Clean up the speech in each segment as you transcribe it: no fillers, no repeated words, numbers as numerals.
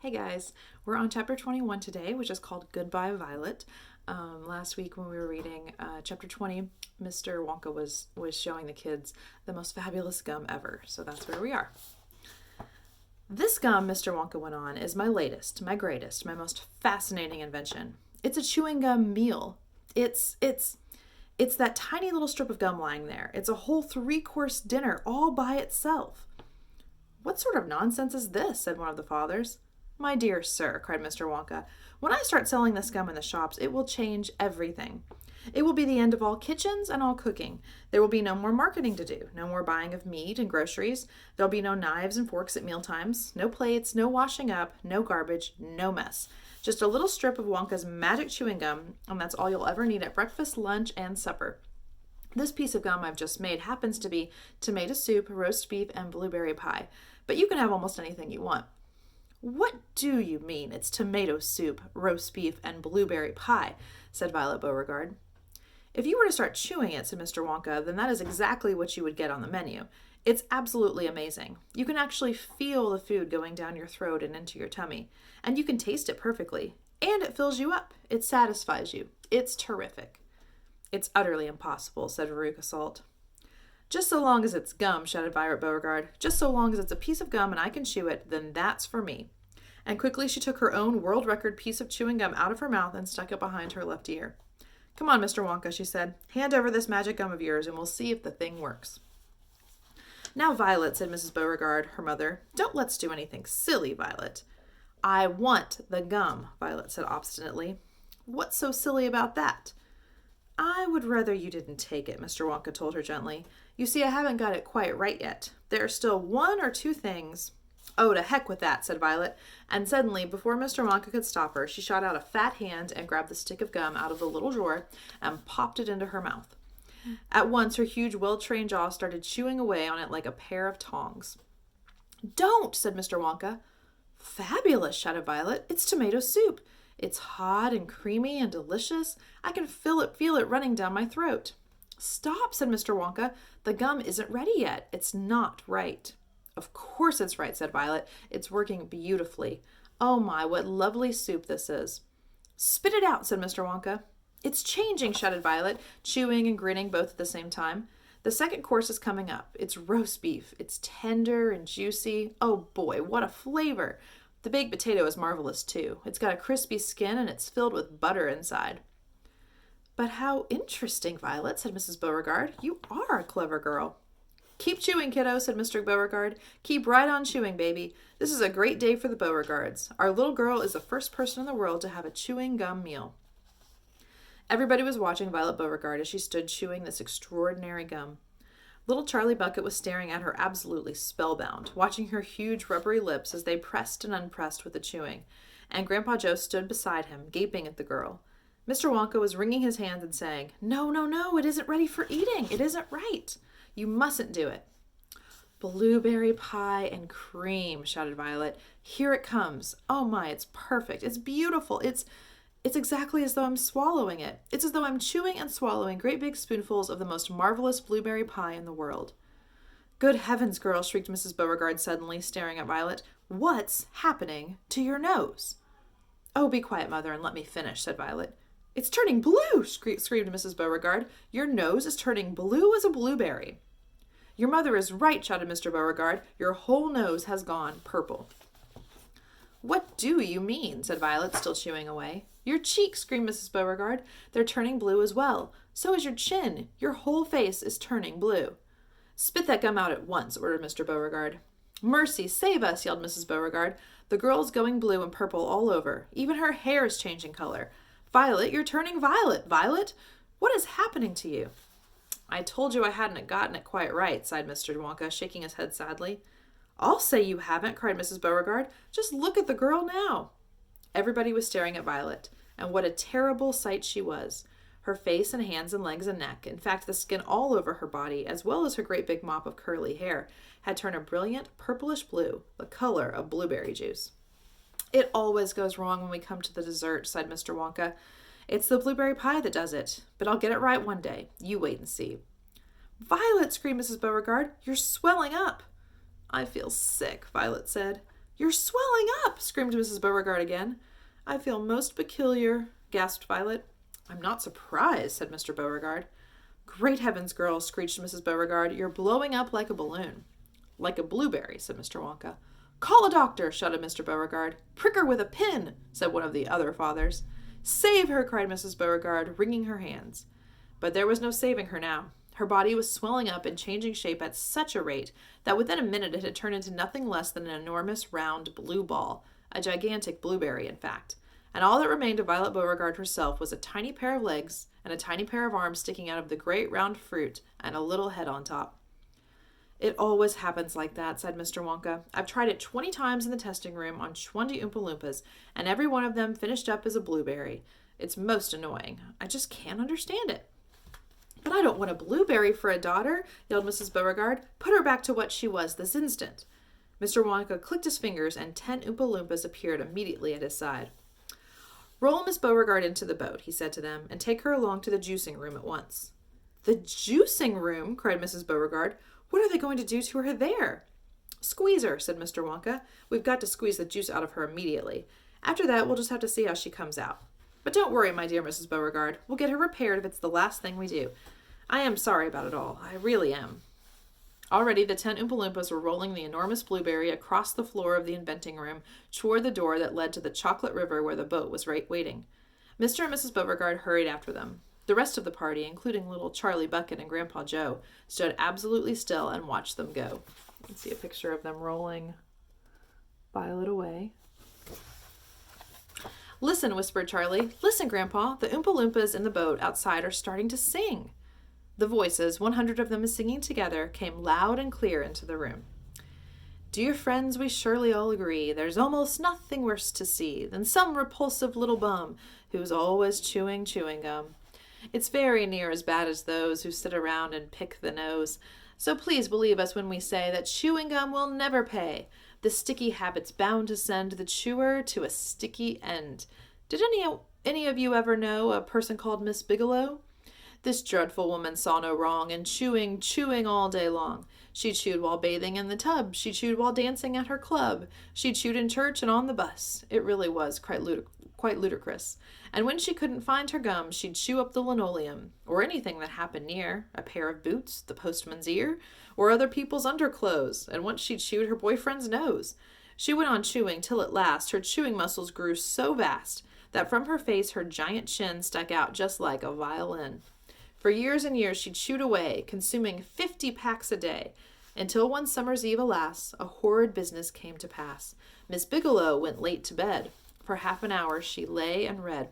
Hey guys, we're on chapter 21 today, which is called Goodbye Violet. Last week when we were reading chapter 20, Mr. Wonka was showing the kids the most fabulous gum ever, so that's where we are. This gum, Mr. Wonka went on, is my latest, my greatest, my most fascinating invention. It's a chewing gum meal. It's that tiny little strip of gum lying there. It's a whole 3-course dinner all by itself. What sort of nonsense is this? Said one of the fathers. My dear sir, cried Mr. Wonka, when I start selling this gum in the shops, it will change everything. It will be the end of all kitchens and all cooking. There will be no more marketing to do, no more buying of meat and groceries. There'll be no knives and forks at mealtimes, no plates, no washing up, no garbage, no mess. Just a little strip of Wonka's magic chewing gum, and that's all you'll ever need at breakfast, lunch, and supper. This piece of gum I've just made happens to be tomato soup, roast beef, and blueberry pie, but you can have almost anything you want. What do you mean it's tomato soup, roast beef, and blueberry pie? Said Violet Beauregard. If you were to start chewing it, said Mr. Wonka, then that is exactly what you would get on the menu. It's absolutely amazing. You can actually feel the food going down your throat and into your tummy, and you can taste it perfectly. And it fills you up. It satisfies you. It's terrific. It's utterly impossible, said Veruca Salt. Just so long as it's gum, shouted Violet Beauregard. Just so long as it's a piece of gum and I can chew it, then that's for me. And quickly she took her own world record piece of chewing gum out of her mouth and stuck it behind her left ear. Come on, Mr. Wonka, she said. Hand over this magic gum of yours and we'll see if the thing works. Now, Violet, said Mrs. Beauregard, her mother, don't let's do anything silly, Violet. I want the gum, Violet said obstinately. What's so silly about that? I would rather you didn't take it, Mr. Wonka told her gently. You see, I haven't got it quite right yet. There are still 1 or 2 things. Oh, to heck with that, said Violet. And suddenly, before Mr. Wonka could stop her, she shot out a fat hand and grabbed the stick of gum out of the little drawer and popped it into her mouth. At once, her huge, well-trained jaw started chewing away on it like a pair of tongs. Don't, said Mr. Wonka. Fabulous, shouted Violet. It's tomato soup. It's hot and creamy and delicious. I can feel it running down my throat. Stop, said Mr. Wonka. The gum isn't ready yet. It's not right. Of course it's right, said Violet. It's working beautifully. Oh my, what lovely soup this is. Spit it out, said Mr. Wonka. It's changing, shouted Violet, chewing and grinning both at the same time. The second course is coming up. It's roast beef. It's tender and juicy. Oh boy, what a flavor. The baked potato is marvelous, too. It's got a crispy skin, and it's filled with butter inside. But how interesting, Violet, said Mrs. Beauregard. You are a clever girl. Keep chewing, kiddo, said Mr. Beauregard. Keep right on chewing, baby. This is a great day for the Beauregards. Our little girl is the first person in the world to have a chewing gum meal. Everybody was watching Violet Beauregard as she stood chewing this extraordinary gum. Little Charlie Bucket was staring at her absolutely spellbound, watching her huge rubbery lips as they pressed and unpressed with the chewing, and Grandpa Joe stood beside him, gaping at the girl. Mr. Wonka was wringing his hands and saying, No, no, no, it isn't ready for eating. It isn't right. You mustn't do it. Blueberry pie and cream, shouted Violet. Here it comes. Oh my, it's perfect. It's beautiful. It's exactly as though I'm swallowing it. It's as though I'm chewing and swallowing great big spoonfuls of the most marvelous blueberry pie in the world. Good heavens, girl, shrieked Mrs. Beauregard suddenly, staring at Violet. What's happening to your nose? Oh, be quiet, Mother, and let me finish, said Violet. It's turning blue, screamed Mrs. Beauregard. Your nose is turning blue as a blueberry. Your mother is right, shouted Mr. Beauregard. Your whole nose has gone purple. What do you mean? Said Violet, still chewing away. Your cheeks, screamed Mrs. Beauregard. They're turning blue as well. So is your chin. Your whole face is turning blue. Spit that gum out at once, ordered Mr. Beauregard. Mercy, save us, yelled Mrs. Beauregard. The girl's going blue and purple all over. Even her hair is changing color. Violet, you're turning violet. Violet, what is happening to you? I told you I hadn't gotten it quite right, sighed Mr. Wonka, shaking his head sadly. I'll say you haven't, cried Mrs. Beauregard. Just look at the girl now. Everybody was staring at Violet, and what a terrible sight she was. Her face and hands and legs and neck, in fact the skin all over her body, as well as her great big mop of curly hair, had turned a brilliant purplish blue, the color of blueberry juice. It always goes wrong when we come to the dessert, sighed Mr. Wonka. It's the blueberry pie that does it, but I'll get it right one day. You wait and see. Violet, screamed Mrs. Beauregard, you're swelling up. I feel sick, Violet said. You're swelling up. screamed Mrs. Beauregard again. I feel most peculiar, gasped Violet. I'm not surprised, said Mr. Beauregard. Great heavens, girl, screeched Mrs. Beauregard. You're blowing up like a balloon. Like a blueberry, said Mr. Wonka. Call a doctor, shouted Mr. Beauregard. Prick her with a pin, said one of the other fathers. Save her, cried Mrs. Beauregard, wringing her hands. But there was no saving her now. Her body was swelling up and changing shape at such a rate that within a minute it had turned into nothing less than an enormous round blue ball, a gigantic blueberry, in fact. And all that remained of Violet Beauregard herself was a tiny pair of legs and a tiny pair of arms sticking out of the great round fruit and a little head on top. It always happens like that, said Mr. Wonka. I've tried it 20 times in the testing room on 20 Oompa Loompas, and every one of them finished up as a blueberry. It's most annoying. I just can't understand it. But I don't want a blueberry for a daughter, yelled Mrs. Beauregard. Put her back to what she was this instant. Mr. Wonka clicked his fingers, and 10 Oompa Loompas appeared immediately at his side. Roll Miss Beauregard into the boat, he said to them, and take her along to the juicing room at once. The juicing room, cried Mrs. Beauregard. What are they going to do to her there? Squeeze her, said Mr. Wonka. We've got to squeeze the juice out of her immediately. After that, we'll just have to see how she comes out. But don't worry, my dear Mrs. Beauregard. We'll get her repaired if it's the last thing we do. I am sorry about it all. I really am. Already the 10 Oompa Loompas were rolling the enormous blueberry across the floor of the inventing room toward the door that led to the chocolate river where the boat was waiting. Mr. and Mrs. Beauregard hurried after them. The rest of the party, including little Charlie Bucket and Grandpa Joe, stood absolutely still and watched them go. You can see a picture of them rolling Violet away. Listen, whispered Charlie. Listen, Grandpa. The Oompa Loompas in the boat outside are starting to sing. The voices, 100 of them singing together, came loud and clear into the room. Dear friends, we surely all agree there's almost nothing worse to see than some repulsive little bum who's always chewing gum. It's very near as bad as those who sit around and pick the nose. So please believe us when we say that chewing gum will never pay. The sticky habit's bound to send the chewer to a sticky end. Did any of you ever know a person called Miss Bigelow? This dreadful woman saw no wrong in chewing all day long. She chewed while bathing in the tub. She chewed while dancing at her club. She chewed in church and on the bus. It really was quite ludicrous. And when she couldn't find her gum, she'd chew up the linoleum, or anything that happened near, a pair of boots, the postman's ear, or other people's underclothes, and once she chewed her boyfriend's nose. She went on chewing till at last her chewing muscles grew so vast that from her face her giant chin stuck out just like a violin. For years and years she chewed away, consuming 50 packs a day, until one summer's eve, alas, a horrid business came to pass. Miss Bigelow went late to bed. For half an hour she lay and read,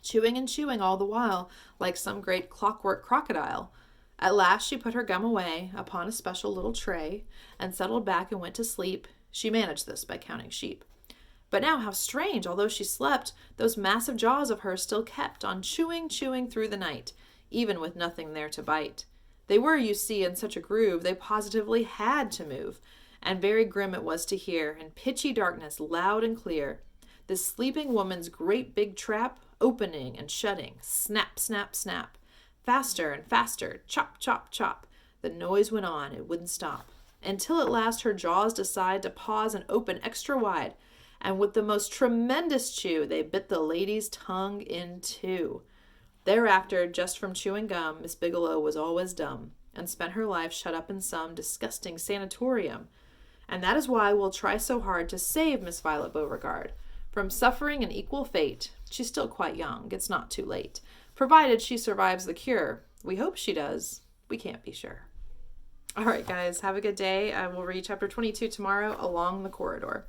chewing and chewing all the while, like some great clockwork crocodile. At last she put her gum away upon a special little tray, and settled back and went to sleep. She managed this by counting sheep. But now how strange, although she slept, those massive jaws of hers still kept on chewing through the night, even with nothing there to bite. They were, you see, in such a groove, they positively had to move, and very grim it was to hear, in pitchy darkness, loud and clear, this sleeping woman's great big trap opening and shutting, snap, snap, snap, faster and faster, chop, chop, chop. The noise went on, it wouldn't stop, until at last her jaws decided to pause and open extra wide, and with the most tremendous chew, they bit the lady's tongue in two. Thereafter, just from chewing gum, Miss Bigelow was always dumb, and spent her life shut up in some disgusting sanatorium. And that is why we'll try so hard to save Miss Violet Beauregard from suffering an equal fate. She's still quite young, it's not too late. Provided she survives the cure. We hope she does. We can't be sure. All right, guys, have a good day. I will read chapter 22 tomorrow, Along the Corridor.